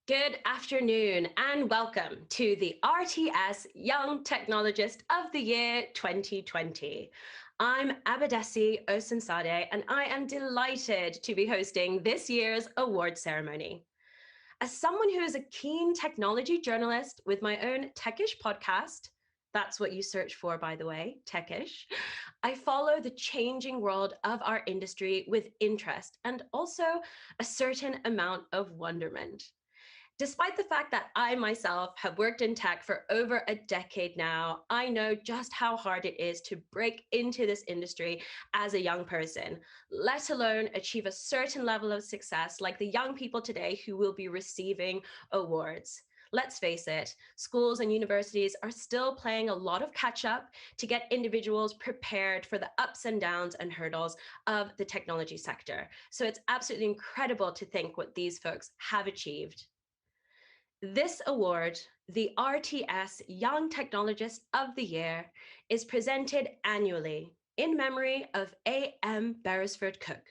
Good afternoon and welcome to the RTS Young Technologist of the Year 2020. I'm Abadesi Osunsade and I am delighted to be hosting this year's award ceremony. As someone who is a keen technology journalist with my own techish podcast, that's what you search for, by the way, techish, I follow the changing world of our industry with interest and also a certain amount of wonderment. Despite the fact that I myself have worked in tech for over a decade now, I know just how hard it is to break into this industry as a young person, let alone achieve a certain level of success like the young people today who will be receiving awards. Let's face it, schools and universities are still playing a lot of catch up to get individuals prepared for the ups and downs and hurdles of the technology sector. So it's absolutely incredible to think what these folks have achieved. This award, the RTS Young Technologist of the Year, is presented annually in memory of A.M. Beresford Cook,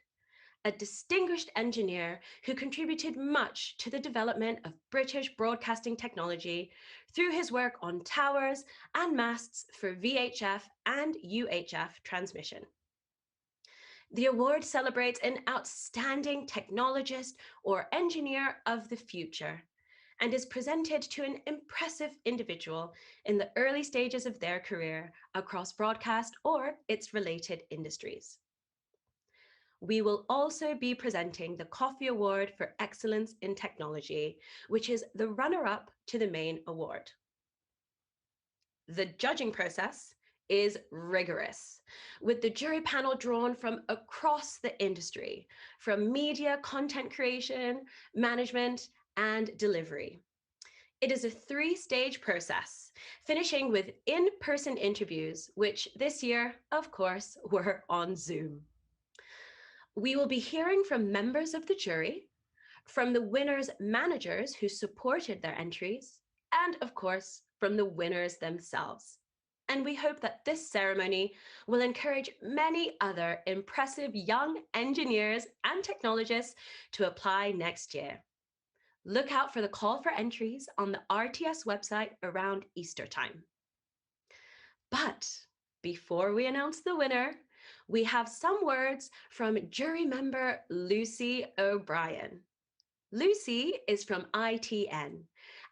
a distinguished engineer who contributed much to the development of British broadcasting technology through his work on towers and masts for VHF and UHF transmission. The award celebrates an outstanding technologist or engineer of the future and is presented to an impressive individual in the early stages of their career across broadcast or its related industries. We will also be presenting the Coffey Award for Excellence in Technology, which is the runner-up to the main award. The judging process is rigorous, with the jury panel drawn from across the industry, from media, content creation, management, and delivery. It is a three-stage process, finishing with in-person interviews, which this year, of course, were on Zoom. We will be hearing from members of the jury, from the winners' managers who supported their entries, and of course, from the winners themselves. And we hope that this ceremony will encourage many other impressive young engineers and technologists to apply next year. Look out for the call for entries on the RTS website around Easter time. But before we announce the winner, we have some words from jury member Lucy O'Brien. Lucy is from ITN.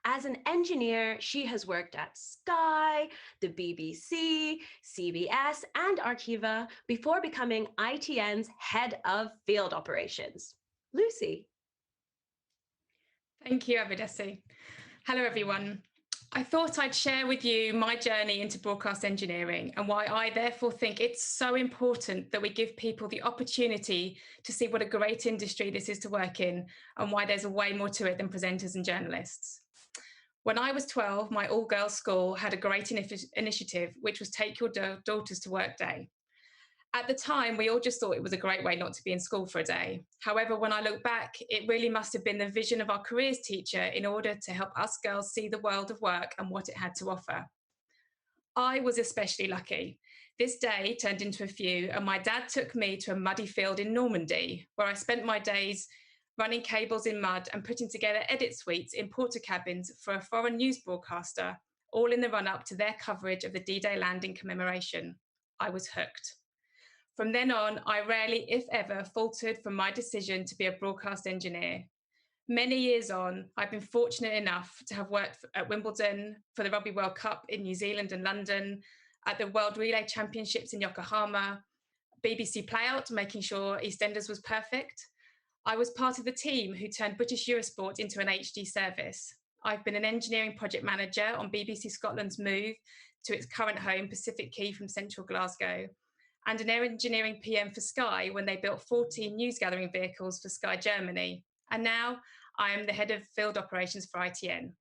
As an engineer, she has worked at Sky, the BBC, CBS, and Arqiva before becoming ITN's head of field operations. Lucy. Thank you, Abadesi. Hello, everyone. I thought I'd share with you my journey into broadcast engineering and why I therefore think it's so important that we give people the opportunity to see what a great industry this is to work in and why there's a way more to it than presenters and journalists. When I was 12, my all-girls school had a great initiative, which was Take Your Daughters to Work Day. At the time, we all just thought it was a great way not to be in school for a day. However, when I look back, it really must have been the vision of our careers teacher in order to help us girls see the world of work and what it had to offer. I was especially lucky. This day turned into a few, and my dad took me to a muddy field in Normandy, where I spent my days running cables in mud and putting together edit suites in porter cabins for a foreign news broadcaster, all in the run-up to their coverage of the D-Day landing commemoration. I was hooked. From then on, I rarely, if ever, faltered from my decision to be a broadcast engineer. Many years on, I've been fortunate enough to have worked at Wimbledon, for the Rugby World Cup in New Zealand and London, at the World Relay Championships in Yokohama, BBC Playout, making sure EastEnders was perfect. I was part of the team who turned British Eurosport into an HD service. I've been an engineering project manager on BBC Scotland's move to its current home, Pacific Quay from central Glasgow, and an engineering PM for Sky when they built 14 news gathering vehicles for Sky Germany. And now I am the head of field operations for ITN.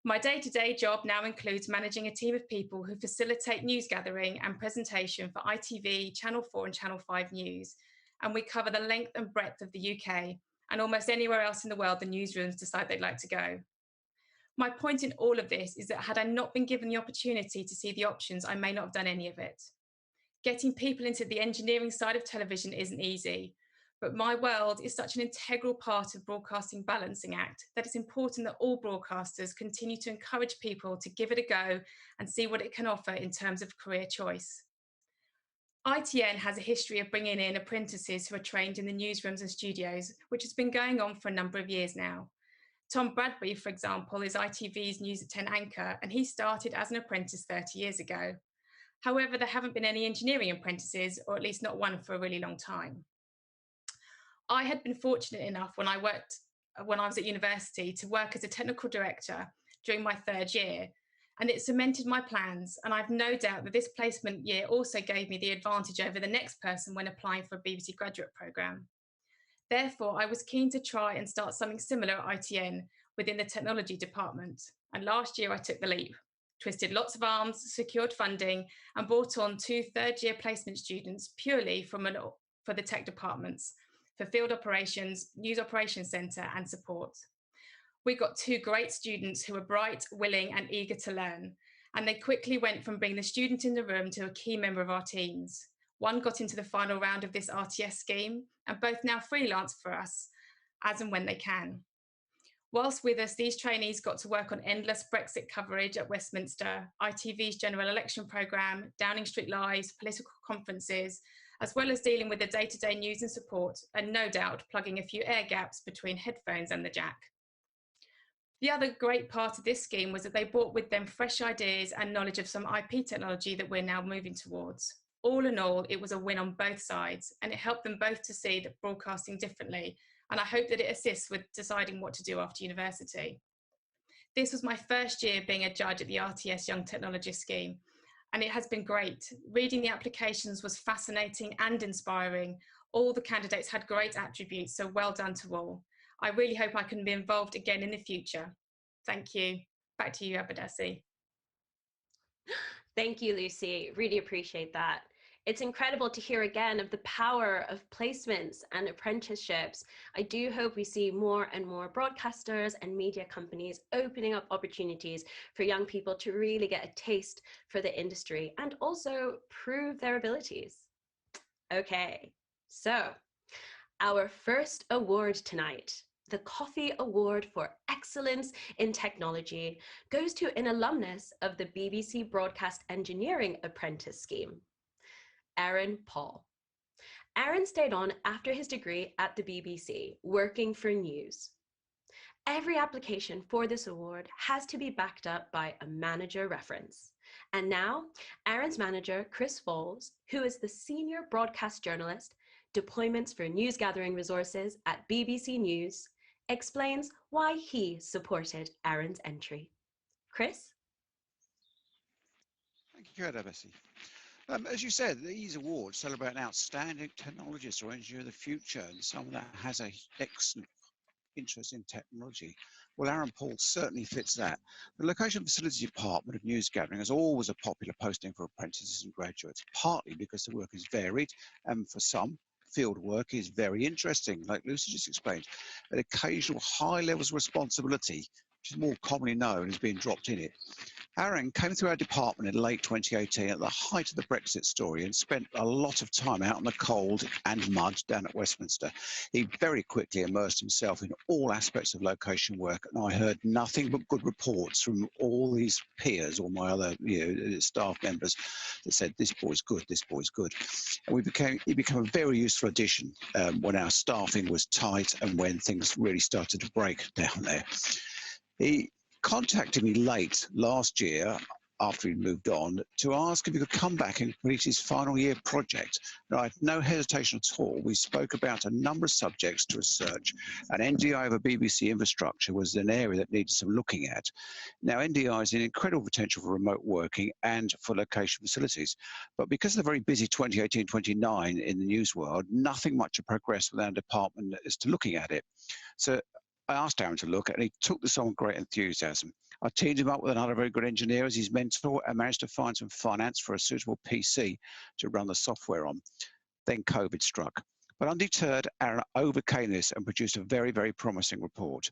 My day-to-day job now includes managing a team of people who facilitate news gathering and presentation for ITV, Channel 4 and Channel 5 News. And we cover the length and breadth of the UK and almost anywhere else in the world the newsrooms decide they'd like to go. My point in all of this is that had I not been given the opportunity to see the options, I may not have done any of it. Getting people into the engineering side of television isn't easy. But my world is such an integral part of broadcasting balancing act that it's important that all broadcasters continue to encourage people to give it a go and see what it can offer in terms of career choice. ITN has a history of bringing in apprentices who are trained in the newsrooms and studios, which has been going on for a number of years now. Tom Bradbury, for example, is ITV's News at 10 anchor, and he started as an apprentice 30 years ago. However, there haven't been any engineering apprentices, or at least not one for a really long time. I had been fortunate enough when I was at university to work as a technical director during my third year, and it cemented my plans. And I've no doubt that this placement year also gave me the advantage over the next person when applying for a BBC graduate programme. Therefore, I was keen to try and start something similar at ITN within the technology department. And last year I took the leap, twisted lots of arms, secured funding, and brought on 2 third-year placement students purely for the tech departments, for field operations, news operations centre, and support. We got 2 great students who were bright, willing, and eager to learn, and they quickly went from being the student in the room to a key member of our teams. One got into the final round of this RTS scheme, and both now freelance for us as and when they can. Whilst with us, these trainees got to work on endless Brexit coverage at Westminster, ITV's general election programme, Downing Street Live's political conferences, as well as dealing with the day-to-day news and support, and no doubt plugging a few air gaps between headphones and the jack. The other great part of this scheme was that they brought with them fresh ideas and knowledge of some IP technology that we're now moving towards. All in all, it was a win on both sides, and it helped them both to see that broadcasting differently, and I hope that it assists with deciding what to do after university. This was my first year being a judge at the RTS Young Technologist scheme, and it has been great. Reading the applications was fascinating and inspiring. All the candidates had great attributes, so well done to all. I really hope I can be involved again in the future. Thank you. Back to you, Abadesi. Thank you, Lucy. Really appreciate that. It's incredible to hear again of the power of placements and apprenticeships. I do hope we see more and more broadcasters and media companies opening up opportunities for young people to really get a taste for the industry and also prove their abilities. Okay, so our first award tonight, the Coffey Award for Excellence in Technology, goes to an alumnus of the BBC Broadcast Engineering Apprentice Scheme, Arran Paul. Arran stayed on after his degree at the BBC, working for news. Every application for this award has to be backed up by a manager reference. And now, Arran's manager, Krystel, who is the senior broadcast journalist, deployments for news gathering resources at BBC News, explains why he supported Arran's entry. Chris? Thank you, Abadesi. As you said, these awards celebrate an outstanding technologist or engineer of the future, and someone that has an excellent interest in technology. Well, Arran Paul certainly fits that. The Location Facilities Department of News Gathering is always a popular posting for apprentices and graduates, partly because the work is varied, and for some, field work is very interesting, like Lucy just explained. An occasional high levels of responsibility, which is more commonly known as being dropped in it. Arran came through our department in late 2018 at the height of the Brexit story and spent a lot of time out in the cold and mud down at Westminster. He very quickly immersed himself in all aspects of location work, and I heard nothing but good reports from all these peers, all my other staff members, that said, this boy's good, this boy's good. And he became a very useful addition when our staffing was tight and when things really started to break down there. He contacted me late last year after he'd moved on to ask if he could come back and complete his final year project. And I had no hesitation at all. We spoke about a number of subjects to research, and NDI over BBC infrastructure was an area that needed some looking at. Now, NDI is an incredible potential for remote working and for location facilities, but because of the very busy 2018-29 in the news world, nothing much had progressed with our department as to looking at it. So I asked Arran to look, and he took this on with great enthusiasm. I teamed him up with another very good engineer as his mentor and managed to find some finance for a suitable PC to run the software on. Then COVID struck. But undeterred, Arran overcame this and produced a very, very promising report.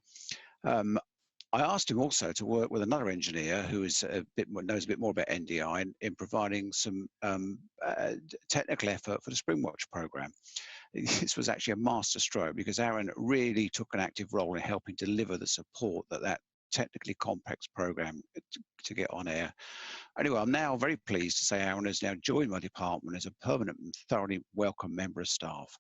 I asked him also to work with another engineer who is knows a bit more about NDI in providing some technical effort for the Springwatch program. This was actually a master stroke because Arran really took an active role in helping deliver the support that technically complex program to get on air. Anyway, I'm now very pleased to say Arran has now joined my department as a permanent and thoroughly welcome member of staff.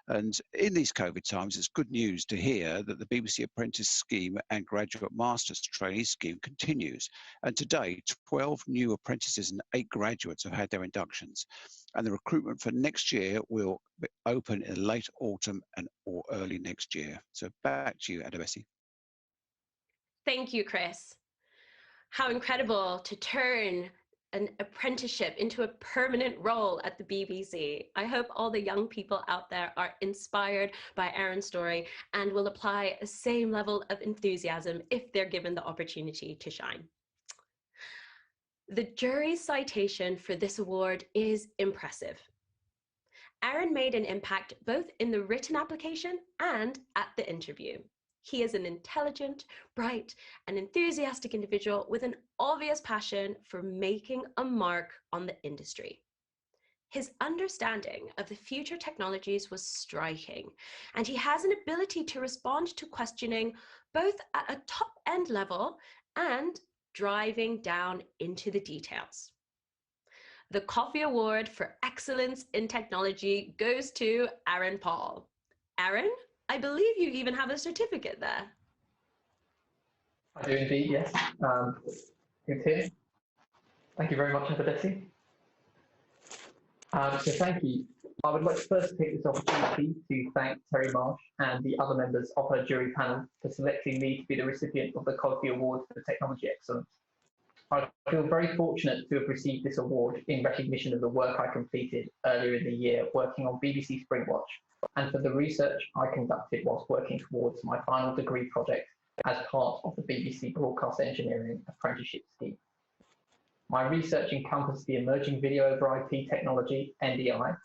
And in these COVID times, it's good news to hear that the BBC Apprentice Scheme and Graduate Masters Trainee Scheme continues. And today, 12 new apprentices and 8 graduates have had their inductions. And the recruitment for next year will be open in late autumn or early next year. So back to you, Abadesi. Thank you, Chris. How incredible to turn an apprenticeship into a permanent role at the BBC. I hope all the young people out there are inspired by Arran's story and will apply the same level of enthusiasm if they're given the opportunity to shine. The jury's citation for this award is impressive. Arran made an impact both in the written application and at the interview. He is an intelligent, bright, and enthusiastic individual with an obvious passion for making a mark on the industry. His understanding of the future technologies was striking, and he has an ability to respond to questioning both at a top-end level and driving down into the details. The Coffey Award for Excellence in Technology goes to Arran Paul. Arran, I believe you even have a certificate there. I do indeed, yes. It's here. Thank you very much, Abadesi. So thank you. I would like to first take this opportunity to thank Terry Marsh and the other members of her jury panel for selecting me to be the recipient of the Coffey Award for Technology Excellence. I feel very fortunate to have received this award in recognition of the work I completed earlier in the year working on BBC Springwatch and for the research I conducted whilst working towards my final degree project as part of the BBC Broadcast Engineering Apprenticeship Scheme. My research encompassed the emerging video over IP technology, NDI,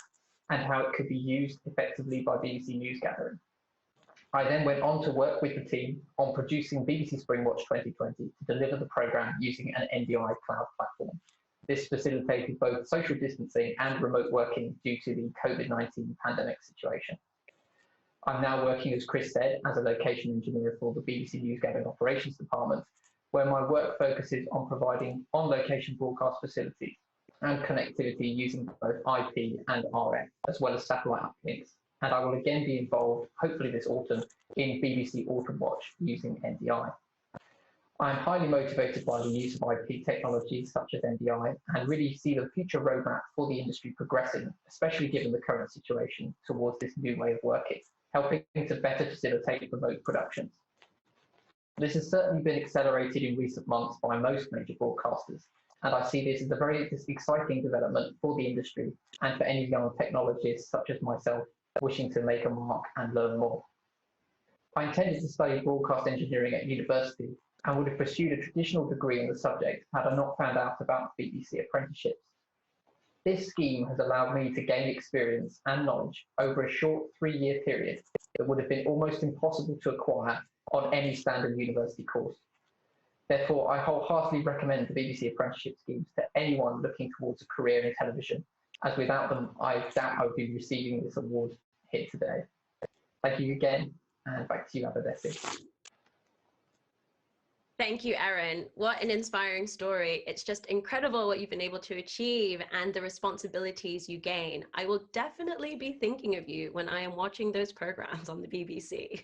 and how it could be used effectively by BBC News Gathering. I then went on to work with the team on producing BBC Springwatch 2020 to deliver the programme using an NDI cloud platform. This facilitated both social distancing and remote working due to the COVID-19 pandemic situation. I'm now working, as Chris said, as a location engineer for the BBC News Gathering Operations Department, where my work focuses on providing on-location broadcast facilities and connectivity using both IP and RF, as well as satellite uplinks. And I will again be involved, hopefully this autumn, in BBC Autumn Watch using NDI. I am highly motivated by the use of IP technologies such as NDI and really see the future roadmap for the industry progressing, especially given the current situation towards this new way of working, helping to better facilitate remote productions. This has certainly been accelerated in recent months by most major broadcasters, and I see this as a very exciting development for the industry and for any young technologists such as myself wishing to make a mark and learn more. I intended to study broadcast engineering at university and would have pursued a traditional degree in the subject had I not found out about BBC apprenticeships. This scheme has allowed me to gain experience and knowledge over a short 3-year period that would have been almost impossible to acquire on any standard university course. Therefore, I wholeheartedly recommend the BBC apprenticeship schemes to anyone looking towards a career in television, as without them, I doubt I would be receiving this award here today. Thank you again, and back to you, Abadesi. Thank you, Arran. What an inspiring story. It's just incredible what you've been able to achieve and the responsibilities you gain. I will definitely be thinking of you when I am watching those programs on the BBC.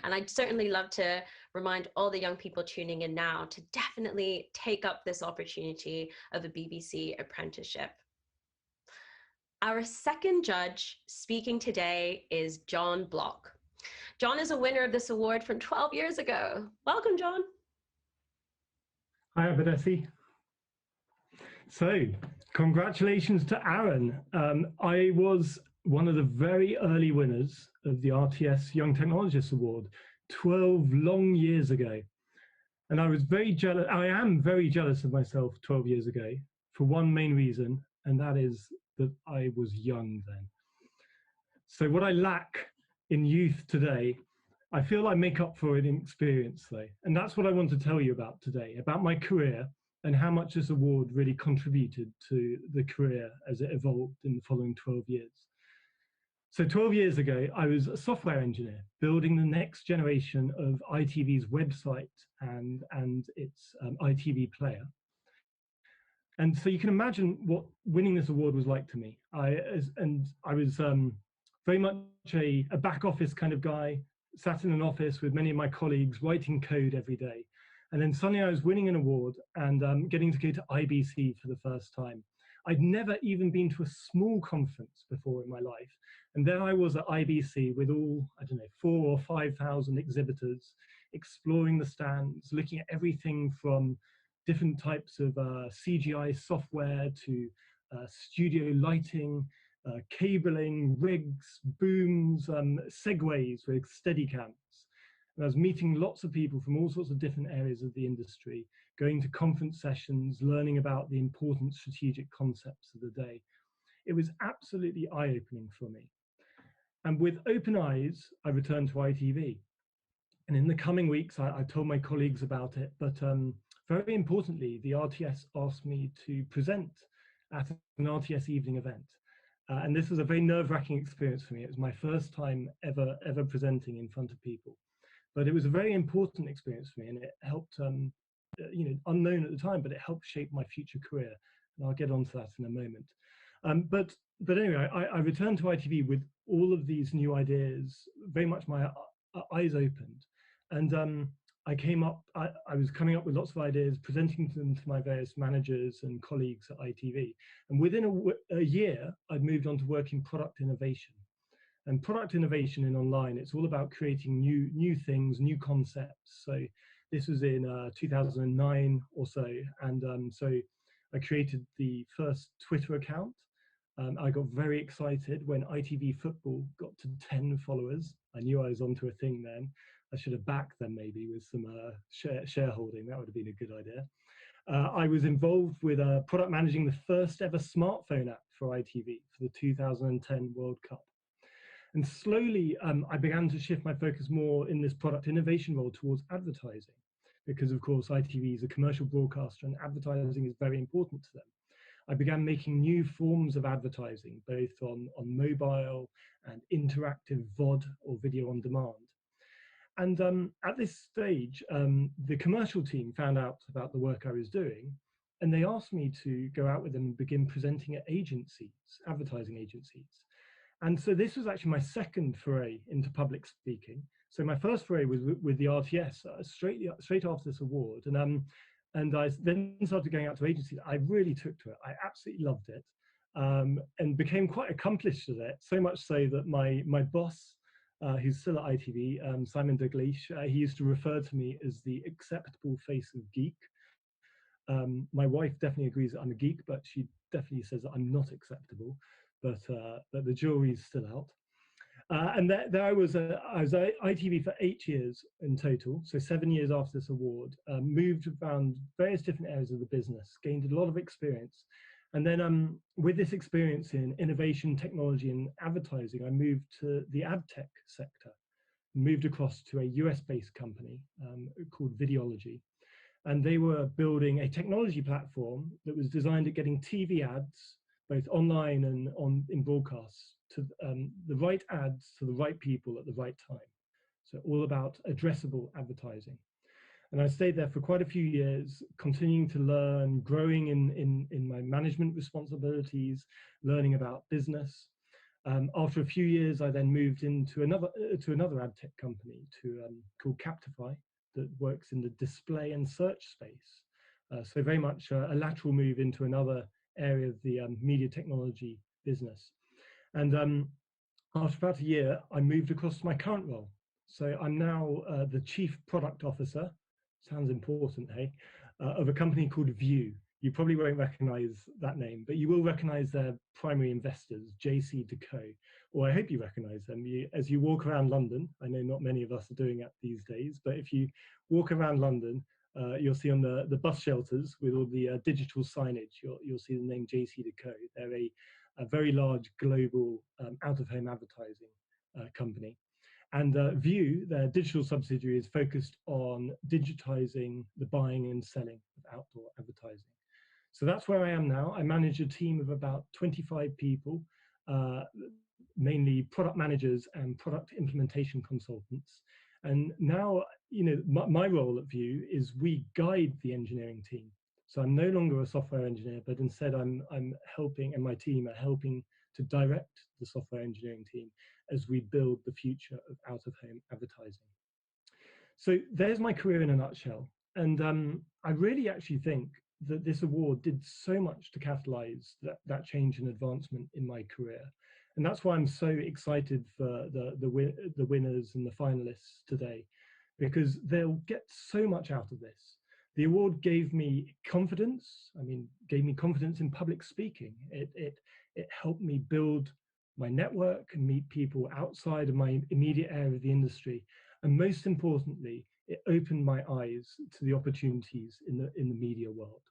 And I'd certainly love to remind all the young people tuning in now to definitely take up this opportunity of a BBC apprenticeship. Our second judge speaking today is John Block. John is a winner of this award from 12 years ago. Welcome, John. Hi, Abadesi. So, congratulations to Arran. I was one of the very early winners of the RTS Young Technologist Award 12 long years ago. And I was very jealous. I am very jealous of myself 12 years ago for one main reason, and that is that I was young then. So what I lack in youth today, I feel I make up for it in experience though. And that's what I want to tell you about today, about my career and how much this award really contributed to the career as it evolved in the following 12 years. So 12 years ago, I was a software engineer building the next generation of ITV's website and its ITV player. And so you can imagine what winning this award was like to me. I was very much a back office kind of guy, sat in an office with many of my colleagues, writing code every day. And then suddenly I was winning an award and getting to go to IBC for the first time. I'd never even been to a small conference before in my life. And there I was at IBC with all, I don't know, 4,000 or 5,000 exhibitors, exploring the stands, looking at everything from different types of CGI software to studio lighting, cabling, rigs, booms, segways with Steadicams. And I was meeting lots of people from all sorts of different areas of the industry, going to conference sessions, learning about the important strategic concepts of the day. It was absolutely eye-opening for me. And with open eyes, I returned to ITV. And in the coming weeks, I told my colleagues about it, but very importantly, the RTS asked me to present at an RTS evening event. And this was a very nerve-wracking experience for me. It was my first time ever presenting in front of people. But it was a very important experience for me, and it helped, you know, unknown at the time, but it helped shape my future career. And I'll get onto that in a moment. But anyway, I returned to ITV with all of these new ideas, very much my eyes opened. And I was coming up with lots of ideas, presenting them to my various managers and colleagues at ITV. And within a year, I'd moved on to work in product innovation. And product innovation in online, it's all about creating new things, new concepts. So this was in 2009 or so. And so I created the first Twitter account. I got very excited when ITV Football got to 10 followers. I knew I was onto a thing then. I should have backed them maybe with some shareholding. That would have been a good idea. I was involved with product managing the first ever smartphone app for ITV for the 2010 World Cup. And slowly, I began to shift my focus more in this product innovation role towards advertising, because of course, ITV is a commercial broadcaster and advertising is very important to them. I began making new forms of advertising, both on mobile and interactive VOD or video on demand. And at this stage, the commercial team found out about the work I was doing, and they asked me to go out with them and begin presenting at agencies, advertising agencies. And so this was actually my second foray into public speaking. So my first foray was with the RTS straight after this award. And I then started going out to agencies. I really took to it. I absolutely loved it, and became quite accomplished at it. So much so that my boss, who's still at ITV, Simon Dalglish, he used to refer to me as the acceptable face of geek. My wife definitely agrees that I'm a geek, but she definitely says that I'm not acceptable. But the jury's still out. And there I was at ITV for 8 years in total, so 7 years after this award, moved around various different areas of the business, gained a lot of experience. And then with this experience in innovation, technology and advertising, I moved to the ad tech sector, moved across to a US-based company called Videology. And they were building a technology platform that was designed at getting TV ads, both online and in broadcasts, to the right ads to the right people at the right time. So all about addressable advertising. And I stayed there for quite a few years, continuing to learn, growing in my management responsibilities, learning about business. After a few years, I then moved into another ad tech company called Captify, that works in the display and search space. So very much a lateral move into another area of the media technology business. And after about a year, I moved across to my current role. So I'm now the Chief Product Officer, sounds important, hey, of a company called View. You probably won't recognize that name, but you will recognize their primary investors, JC&Co, or I hope you recognize them. As you walk around London, I know not many of us are doing that these days, but if you walk around London, you'll see on the bus shelters with all the digital signage, you'll see the name JC&Co. They're a very large global out-of-home advertising company. And View, their digital subsidiary, is focused on digitizing the buying and selling of outdoor advertising. So that's where I am now. I manage a team of about 25 people, mainly product managers and product implementation consultants. And now, you know, my role at View is we guide the engineering team. So I'm no longer a software engineer, but instead I'm helping, and my team are helping to direct the software engineering team as we build the future of out-of-home advertising. So there's my career in a nutshell. And I really actually think that this award did so much to catalyze that change and advancement in my career. And that's why I'm so excited for the winners and the finalists today, because they'll get so much out of this. The award gave me confidence. I mean, gave me confidence in public speaking. It helped me build my network and meet people outside of my immediate area of the industry. And most importantly, it opened my eyes to the opportunities in the media world.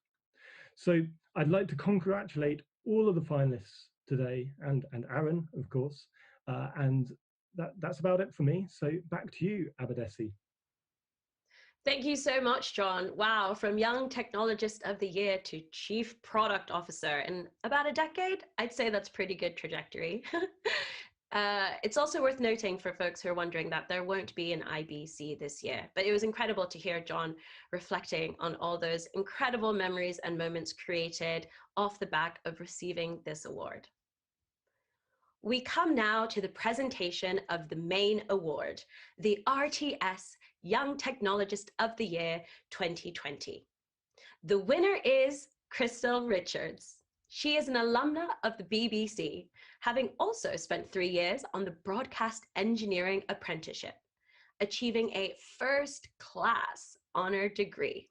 So I'd like to congratulate all of the finalists today, and Arran, of course. And that's about it for me. So back to you, Abadesi. Thank you so much, John. Wow, from Young Technologist of the Year to Chief Product Officer in about a decade, I'd say that's pretty good trajectory. It's also worth noting for folks who are wondering that there won't be an IBC this year, but it was incredible to hear John reflecting on all those incredible memories and moments created off the back of receiving this award. We come now to the presentation of the main award, the RTS Young Technologist of the Year 2020. The winner is Krystel Richards. She is an alumna of the BBC, having also spent 3 years on the Broadcast Engineering Apprenticeship, achieving a first-class honor degree.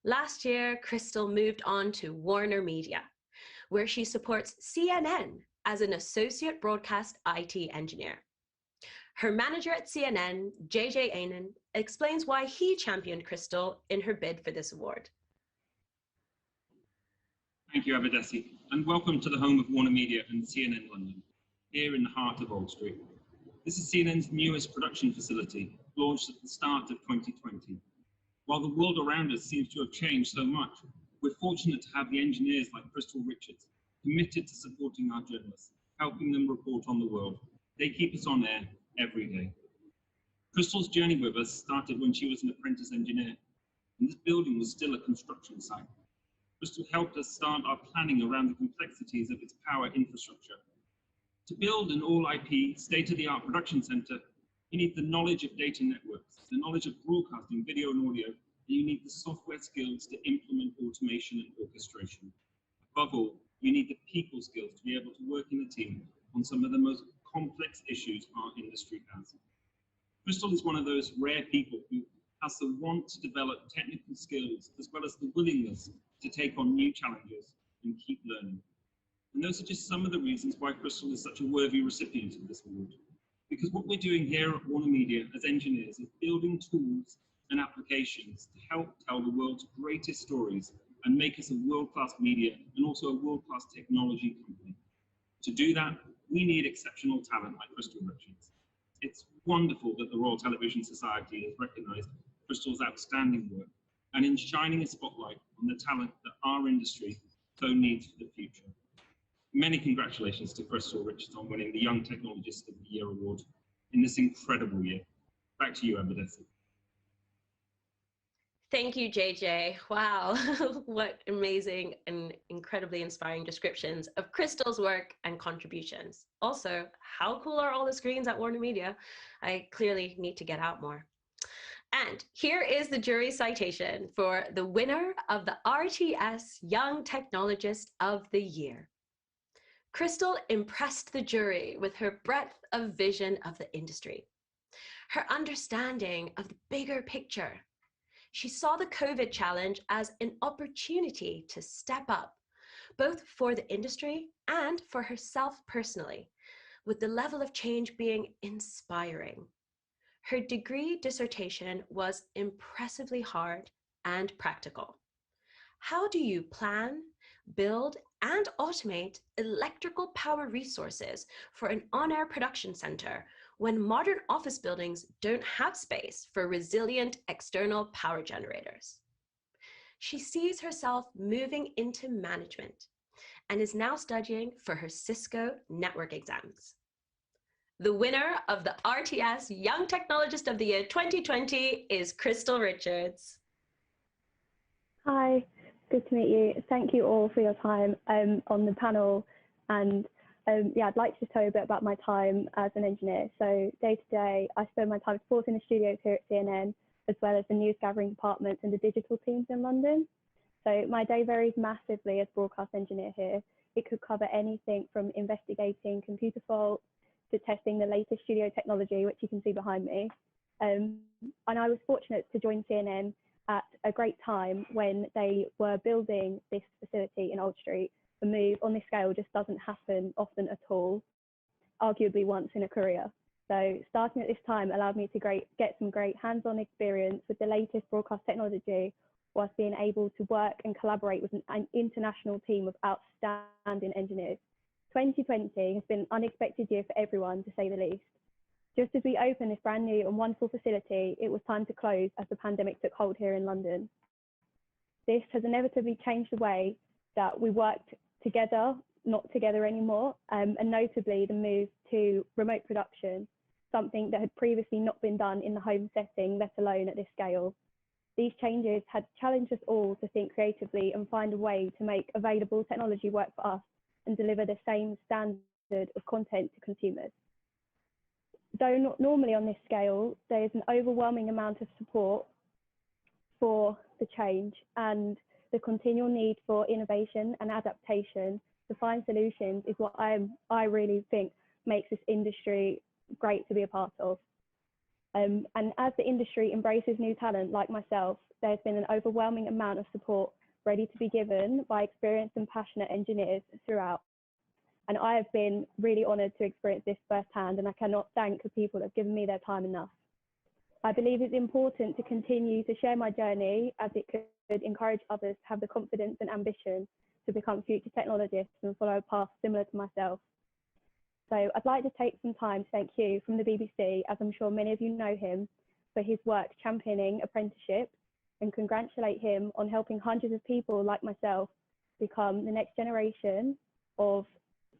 Last year, Krystel moved on to Warner Media, where she supports CNN as an associate broadcast IT engineer. Her manager at CNN, JJ Ainen, explains why he championed Krystel in her bid for this award. Thank you, Abadesi, and welcome to the home of Warner Media and CNN London, here in the heart of Old Street. This is CNN's newest production facility, launched at the start of 2020. While the world around us seems to have changed so much, we're fortunate to have the engineers like Krystel Richards, committed to supporting our journalists, helping them report on the world. They keep us on air every day. Krystel's journey with us started when she was an apprentice engineer, and this building was still a construction site. Krystel helped us start our planning around the complexities of its power infrastructure. To build an all-IP, state-of-the-art production center, you need the knowledge of data networks, the knowledge of broadcasting, video and audio, and you need the software skills to implement automation and orchestration. Above all, you need the people skills to be able to work in a team on some of the most complex issues our industry has. Krystel is one of those rare people who has the want to develop technical skills as well as the willingness to take on new challenges and keep learning. And those are just some of the reasons why Krystel is such a worthy recipient of this award. Because what we're doing here at Warner Media as engineers is building tools and applications to help tell the world's greatest stories and make us a world-class media and also a world-class technology company. To do that, we need exceptional talent like Krystel Richards. It's wonderful that the Royal Television Society has recognised Krystel's outstanding work and in shining a spotlight on the talent that our industry so needs for the future. Many congratulations to Krystel Richards on winning the Young Technologist of the Year award in this incredible year. Back to you, Abadesi. Thank you, JJ. Wow, what amazing and incredibly inspiring descriptions of Krystel's work and contributions. Also, how cool are all the screens at Warner Media? I clearly need to get out more. And here is the jury citation for the winner of the RTS Young Technologist of the Year. Krystel impressed the jury with her breadth of vision of the industry, her understanding of the bigger picture. She saw the COVID challenge as an opportunity to step up, both for the industry and for herself personally, with the level of change being inspiring. Her degree dissertation was impressively hard and practical. How do you plan, build, and automate electrical power resources for an on-air production center when modern office buildings don't have space for resilient external power generators. She sees herself moving into management and is now studying for her Cisco network exams. The winner of the RTS Young Technologist of the Year 2020 is Krystel Richards. Hi, good to meet you. Thank you all for your time on the panel. And yeah, I'd like to just tell you a bit about my time as an engineer. So day to day, I spend my time supporting the studios here at CNN, as well as the news gathering departments and the digital teams in London. So my day varies massively as broadcast engineer here. It could cover anything from investigating computer faults to testing the latest studio technology, which you can see behind me. And I was fortunate to join CNN at a great time when they were building this facility in Old Street. A move on this scale just doesn't happen often at all, arguably once in a career. So starting at this time allowed me to get some great hands-on experience with the latest broadcast technology, whilst being able to work and collaborate with an international team of outstanding engineers. 2020 has been an unexpected year for everyone, to say the least. Just as we opened this brand new and wonderful facility, it was time to close as the pandemic took hold here in London. This has inevitably changed the way that we worked together, not together anymore, and notably the move to remote production, something that had previously not been done in the home setting, let alone at this scale. These changes had challenged us all to think creatively and find a way to make available technology work for us and deliver the same standard of content to consumers. Though not normally on this scale, there is an overwhelming amount of support for the change and the continual need for innovation and adaptation to find solutions is what I really think makes this industry great to be a part of. And as the industry embraces new talent like myself, there's been an overwhelming amount of support ready to be given by experienced and passionate engineers throughout. And I have been really honoured to experience this firsthand, and I cannot thank the people that have given me their time enough. I believe it's important to continue to share my journey, as it could encourage others to have the confidence and ambition to become future technologists and follow a path similar to myself. So I'd like to take some time to thank Hugh from the BBC, as I'm sure many of you know him, for his work championing apprenticeships, and congratulate him on helping hundreds of people like myself become the next generation of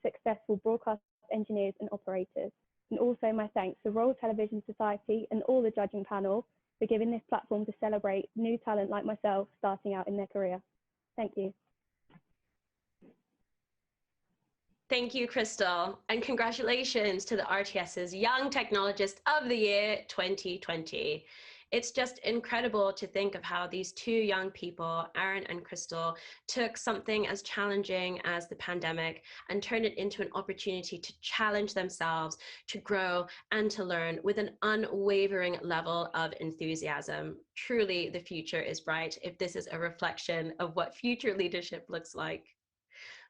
successful broadcast engineers and operators. And also my thanks to Royal Television Society and all the judging panel for giving this platform to celebrate new talent like myself starting out in their career. Thank you. Thank you, Krystel, and congratulations to the RTS's Young Technologist of the Year 2020. It's just incredible to think of how these two young people, Arran and Krystel, took something as challenging as the pandemic and turned it into an opportunity to challenge themselves, to grow and to learn with an unwavering level of enthusiasm. Truly, the future is bright if this is a reflection of what future leadership looks like.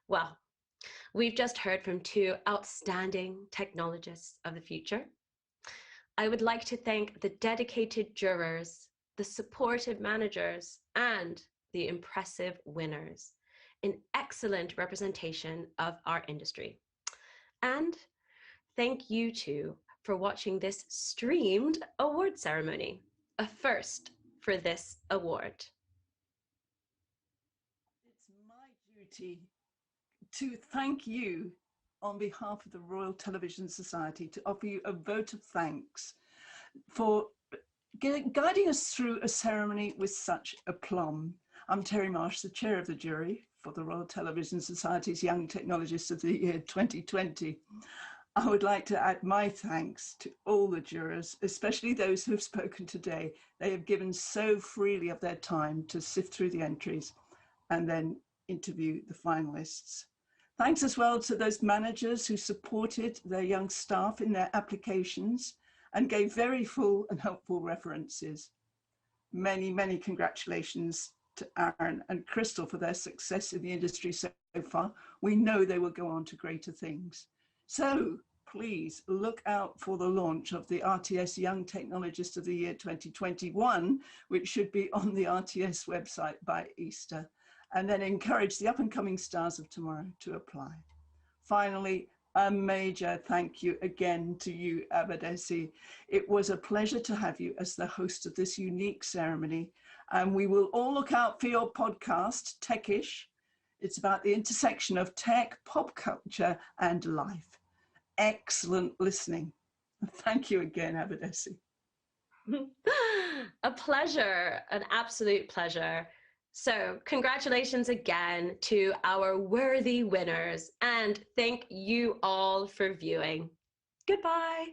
Well, we've just heard from two outstanding technologists of the future. I would like to thank the dedicated jurors, the supportive managers, and the impressive winners, an excellent representation of our industry. And thank you too for watching this streamed award ceremony, a first for this award. It's my duty to thank you on behalf of the Royal Television Society, to offer you a vote of thanks for guiding us through a ceremony with such aplomb. I'm Terry Marsh, the chair of the jury for the Royal Television Society's Young Technologist of the Year 2020. I would like to add my thanks to all the jurors, especially those who have spoken today. They have given so freely of their time to sift through the entries and then interview the finalists. Thanks as well to those managers who supported their young staff in their applications and gave very full and helpful references. Many, many congratulations to Arran and Krystel for their success in the industry so far. We know they will go on to greater things. So please look out for the launch of the RTS Young Technologist of the Year 2021, which should be on the RTS website by Easter. and then encourage the up-and-coming stars of tomorrow to apply. Finally, a major thank you again to you, Abadesi. It was a pleasure to have you as the host of this unique ceremony, and we will all look out for your podcast, Techish. It's about the intersection of tech, pop culture, and life. Excellent listening. Thank you again, Abadesi. A pleasure, an absolute pleasure. So congratulations again to our worthy winners, and thank you all for viewing. Goodbye.